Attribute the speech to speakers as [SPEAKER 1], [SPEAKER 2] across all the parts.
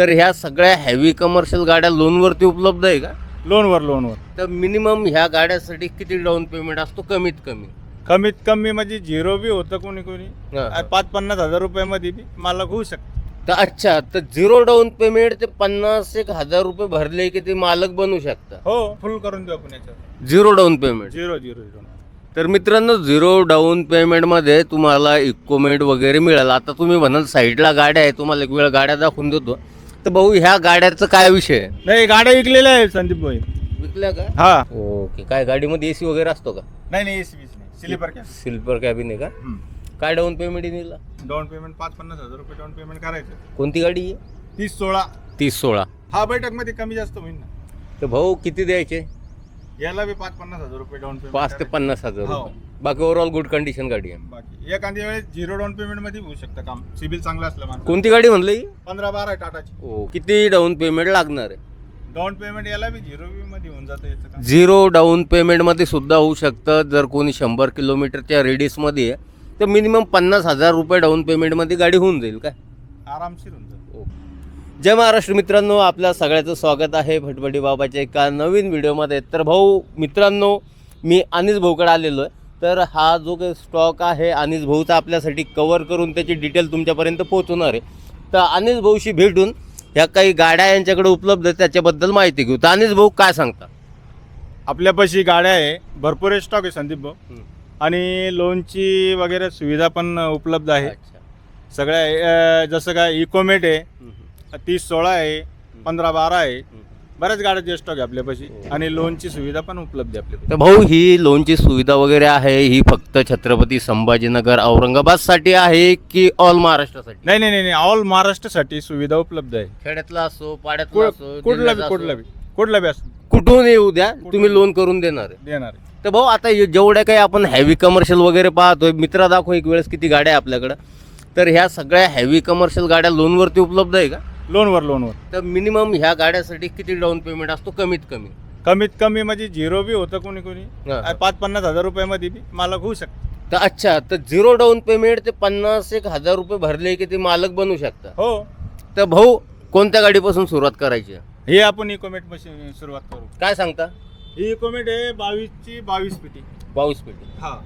[SPEAKER 1] तर ह्या सगळ्या हेवी कमर्शियल गाड्या लोनवरती उपलब्ध आहे का?
[SPEAKER 2] लोनवर
[SPEAKER 1] तर मिनिमम ह्या गाड्यासाठी किती डाऊन पेमेंट असतो कमीत कमी?
[SPEAKER 2] कमीत कमी म्हणजे झिरो बी होतं कोणी
[SPEAKER 1] हा.
[SPEAKER 2] 5-50 हजार रुपयामध्ये बी मालक होऊ शकतो.
[SPEAKER 1] तर अच्छा, तर झिरो डाऊन पेमेंट ते 50,000 रुपये भरले की ते मालक बनू शकता?
[SPEAKER 2] हो, फुल करून देऊ आपण याच्यावर.
[SPEAKER 1] Zero down payment.
[SPEAKER 2] झिरो.
[SPEAKER 1] तर मित्रांनो, झिरो डाऊन पेमेंटमध्ये तुम्हाला इक्विपमेंट वगैरे मिळेल. आता तुम्ही म्हणाल साईडला गाड्या आहे, तुम्हाला एक वेळ गाड्या दाखवून देतो. तर भाऊ, ह्या गाड्याचा काय विषय आहे?
[SPEAKER 2] नाही, गाड्या विकलेल्या आहे संदीप भाई.
[SPEAKER 1] विकल्या का?
[SPEAKER 2] हा.
[SPEAKER 1] ओके. काय गाडीमध्ये एसी वगैरे असतो का?
[SPEAKER 2] नाही एसी नाही, स्लीपर कॅब.
[SPEAKER 1] सिल्वर कॅबिन आहे का? काय डाऊन पेमेंट आहे?
[SPEAKER 2] डाऊन पेमेंट 5-50 हजार रुपये डाऊन पेमेंट करायचं.
[SPEAKER 1] कोणती गाडी आहे?
[SPEAKER 2] 30-16.
[SPEAKER 1] 30-16.
[SPEAKER 2] हा, बैठक मध्ये कमी जास्त होईल ना.
[SPEAKER 1] तर भाऊ किती द्यायचे?
[SPEAKER 2] याला बी 5-50 हजार रुपये डाऊन पेमेंट.
[SPEAKER 1] 5 ते 50,000
[SPEAKER 2] हो.
[SPEAKER 1] रुपये. बाकी ओव्हरऑल गुड कंडिशन गाडी आहे.
[SPEAKER 2] बाकी एखाद्या वेळेस झिरो डाऊन पेमेंट मध्ये होऊ शकतं काम, सिबिल चांगला असलं माणूस.
[SPEAKER 1] कोणती गाडी म्हणली?
[SPEAKER 2] 15-12 टाटाची.
[SPEAKER 1] हो. किती डाऊन पेमेंट लागणार आहे?
[SPEAKER 2] डाऊन पेमेंट याला बी झिरो मध्ये होऊन जातं याचं काम.
[SPEAKER 1] झिरो डाऊन पेमेंटमध्ये सुद्धा होऊ शकतं. जर कोणी 100 किलोमीटरच्या रेडियसमध्ये आहे तर मिनिमम 50,000 रुपये डाऊन पेमेंटमध्ये गाडी होऊन जाईल काय?
[SPEAKER 2] आरामशीर होऊन जातं.
[SPEAKER 1] जय महाराष्ट्र मित्रांनो, आपल्या सगळ्याचं स्वागत आहे फटफटी बाबाच्या एका नवीन व्हिडिओमध्ये. तर भाऊ मित्रांनो, मी अनिस भाऊकडे आलेलो आहे. तर हा जो काही स्टॉक आहे अनिस भाऊचा आपल्यासाठी कवर करून त्याची डिटेल तुमच्यापर्यंत पोहोचवणार आहे. तर अनिस भाऊशी भेटून ह्या काही गाड्या यांच्याकडे उपलब्ध आहेत त्याच्याबद्दल माहिती घेऊ. तर अनिस भाऊ काय सांगता?
[SPEAKER 2] आपल्यापाशी गाड्या आहे, भरपूर स्टॉक आहे संदीप भाऊ. आणि लोनची वगैरे सुविधा पण उपलब्ध आहे. सगळ्या जसं काय इकोमेट आहे, 30-16 आहे, 15-12 आहे, बऱ्याच गाड्याचे स्टॉक आहे आपल्यापाशी. आणि लोनची सुविधा पण उपलब्ध आहे आपल्यापाशी.
[SPEAKER 1] तर भाऊ, ही लोनची सुविधा वगैरे आहे, ही फक्त छत्रपती संभाजीनगर औरंगाबादसाठी आहे की ऑल महाराष्ट्रासाठी?
[SPEAKER 2] नाही, ऑल महाराष्ट्रासाठी सुविधा उपलब्ध आहे.
[SPEAKER 1] खेड्यातला असो, पाड्यातला असो,
[SPEAKER 2] कुठला बी असो,
[SPEAKER 1] कुठून येऊ द्या, तुम्ही लोन करून देणार आहे.
[SPEAKER 2] देणार आहे.
[SPEAKER 1] तर भाऊ, आता जेवढ्या काही आपण हेवी कमर्शियल वगैरे पाहतोय, मित्रा दाखव एक वेळेस किती गाड्या आहे आपल्याकडं. तर ह्या सगळ्या हेवी कमर्शियल गाड्या लोनवरती उपलब्ध आहे का?
[SPEAKER 2] लोनवर.
[SPEAKER 1] तर मिनिमम ह्या गाड्यासाठी किती डाऊन पेमेंट असतो कमीत कमी
[SPEAKER 2] म्हणजे झिरो बी होतं कोणी
[SPEAKER 1] हा.
[SPEAKER 2] 5-50 हजार रुपयामध्ये बी मालक होऊ शकतं.
[SPEAKER 1] तर अच्छा, तर झिरो डाऊन पेमेंट ते 50,000 रुपये भरले की ते मालक बनू शकता?
[SPEAKER 2] हो.
[SPEAKER 1] तर भाऊ, कोणत्या गाडीपासून सुरुवात करायची?
[SPEAKER 2] हे आपण इकोमेट पासून सुरुवात करू.
[SPEAKER 1] काय सांगता?
[SPEAKER 2] ही इकोमेट आहे 22 पेटी.
[SPEAKER 1] 22 पेटी.
[SPEAKER 2] हा.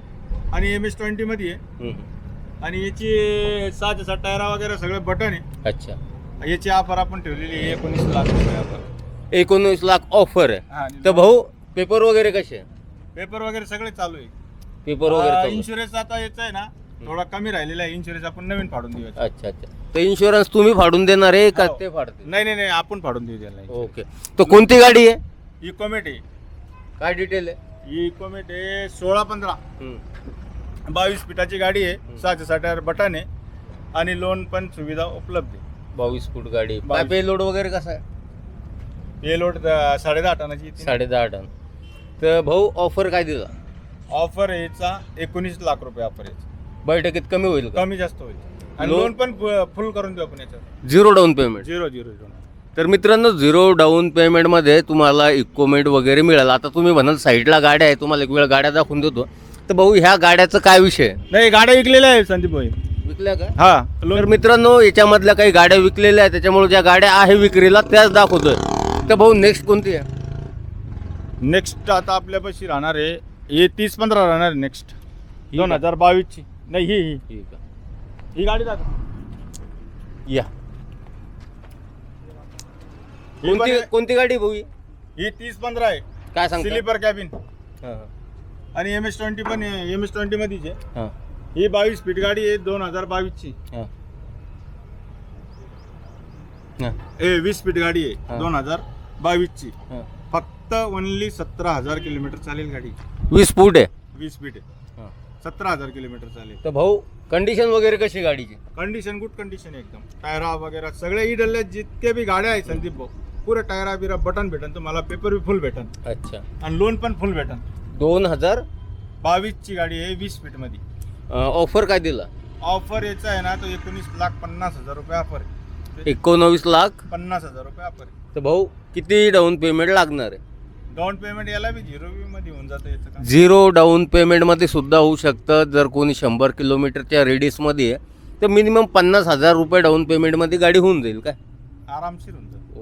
[SPEAKER 2] आणि MS-20 मध्ये आहे. आणि याची 6 टायरा वगैरे सगळे बटन आहे.
[SPEAKER 1] अच्छा.
[SPEAKER 2] याची ऑफर आपण ठेवलेली आहे 19 लाख रुपये ऑफर.
[SPEAKER 1] 19 लाख ऑफर आहे.
[SPEAKER 2] हा.
[SPEAKER 1] तर भाऊ, पेपर वगैरे कसे?
[SPEAKER 2] पेपर वगैरे सगळे चालू आहे.
[SPEAKER 1] पेपर वगैरे
[SPEAKER 2] इन्शुरन्स आता याचा आहे ना थोडा कमी राहिलेला आहे. इन्शुरन्स आपण नवीन फाडून देऊ.
[SPEAKER 1] अच्छा. तर इन्शुरन्स तुम्ही फाडून देणार आहे का
[SPEAKER 2] हो.
[SPEAKER 1] ते फाडते?
[SPEAKER 2] नाही, आपण फाडून देऊ त्याला.
[SPEAKER 1] ओके. तर कोणती गाडी आहे?
[SPEAKER 2] इकोमेट आहे.
[SPEAKER 1] काय डिटेल आहे?
[SPEAKER 2] ही इकोमेट आहे 16-15 22 फीटाची गाडी आहे. 6 टायर बटन आहे. आणि लोन पण सुविधा उपलब्ध आहे.
[SPEAKER 1] 22 फूट गाडी.
[SPEAKER 2] 22.
[SPEAKER 1] पे लोड वगैरे कसा आहे?
[SPEAKER 2] पे लोड 10.5 टनाची.
[SPEAKER 1] 10.5 टन. तर भाऊ, ऑफर काय दिला?
[SPEAKER 2] ऑफर याचा 19 लाख रुपये ऑफर याचा.
[SPEAKER 1] बैठकीत कमी होईल का?
[SPEAKER 2] कमी जास्त होईल. आणि
[SPEAKER 1] लोन
[SPEAKER 2] लोन पण फुल करून देऊ आपण याच्यावर.
[SPEAKER 1] Zero down payment.
[SPEAKER 2] झिरो.
[SPEAKER 1] तर मित्रांनो, झिरो डाऊन पेमेंटमध्ये तुम्हाला इक्विपमेंट वगैरे मिळेल. आता तुम्ही म्हणाल साईडला गाड्या आहे, तुम्हाला एक वेळ गाड्या दाखवून देतो. तर भाऊ, ह्या गाड्याचा काय विषय?
[SPEAKER 2] नाही, गाड्या विकलेल्या आहे संदीप भाई.
[SPEAKER 1] विकल्या का?
[SPEAKER 2] हा.
[SPEAKER 1] तर मित्रांनो, याच्यामधल्या काही गाड्या विकलेल्या आहेत, त्याच्यामुळे ज्या गाड्या आहे विक्रीला त्याच दाखवतोय. तर भाऊ, नेक्स्ट कोणती आहे?
[SPEAKER 2] नेक्स्ट आता आपल्यापाशी राहणार आहे हे 30-15 राहणार आहे. नेक्स्ट 2022 ची. नाही, ही
[SPEAKER 1] ठीक आहे.
[SPEAKER 2] ही गाडी दाखव.
[SPEAKER 1] या. कोणती गाडी भाऊ?
[SPEAKER 2] ही 30-15 आहे.
[SPEAKER 1] काय सांगता?
[SPEAKER 2] Sleeper cabin.
[SPEAKER 1] हां.
[SPEAKER 2] आणि MS-20 पण MS-20 मध्येच आहे.
[SPEAKER 1] हां.
[SPEAKER 2] ही 22 फीट गाडी आहे 2022 ची.
[SPEAKER 1] हां.
[SPEAKER 2] 20 फीट गाडी आहे
[SPEAKER 1] हा.
[SPEAKER 2] 2022 ची.
[SPEAKER 1] हां.
[SPEAKER 2] फक्त ओनली 17,000 किलोमीटर चालेल गाडी.
[SPEAKER 1] 20 फूट आहे.
[SPEAKER 2] 20 फीट आहे.
[SPEAKER 1] हां.
[SPEAKER 2] 17,000 किलोमीटर चालेल.
[SPEAKER 1] तर भाऊ, कंडिशन वगैरे कशी गाडीची?
[SPEAKER 2] कंडिशन गुड कंडिशन आहे एकदम. टायरा वगैरे सगळे इडले जितके बी गाड्या आहेत संदीप भाऊ, पुरे टायरा बिरा बटन भेटन तुम्हाला. पेपर बी फुल भेटन.
[SPEAKER 1] अच्छा.
[SPEAKER 2] आणि लोन पण फुल भेटन.
[SPEAKER 1] 2022
[SPEAKER 2] ची गाडी आहे 20 फीट मध्ये.
[SPEAKER 1] ऑफर काय दिला?
[SPEAKER 2] ऑफर याचा आहे ना तो 19,50,000 रुपये ऑफर आहे.
[SPEAKER 1] 19,50,000
[SPEAKER 2] रुपये ऑफर आहे.
[SPEAKER 1] तर भाऊ, किती डाऊन पेमेंट लागणार आहे?
[SPEAKER 2] डाऊन पेमेंट याला बी झिरो मध्ये होऊन जातं याचं काम.
[SPEAKER 1] झिरो डाऊन पेमेंटमध्ये सुद्धा होऊ शकतं. जर कोणी 100 किलोमीटरच्या रेडियसमध्ये आहे तर मिनिमम 50,000 रुपये डाऊन पेमेंटमध्ये गाडी होऊन जाईल काय?
[SPEAKER 2] आरामशीर होऊन जातं.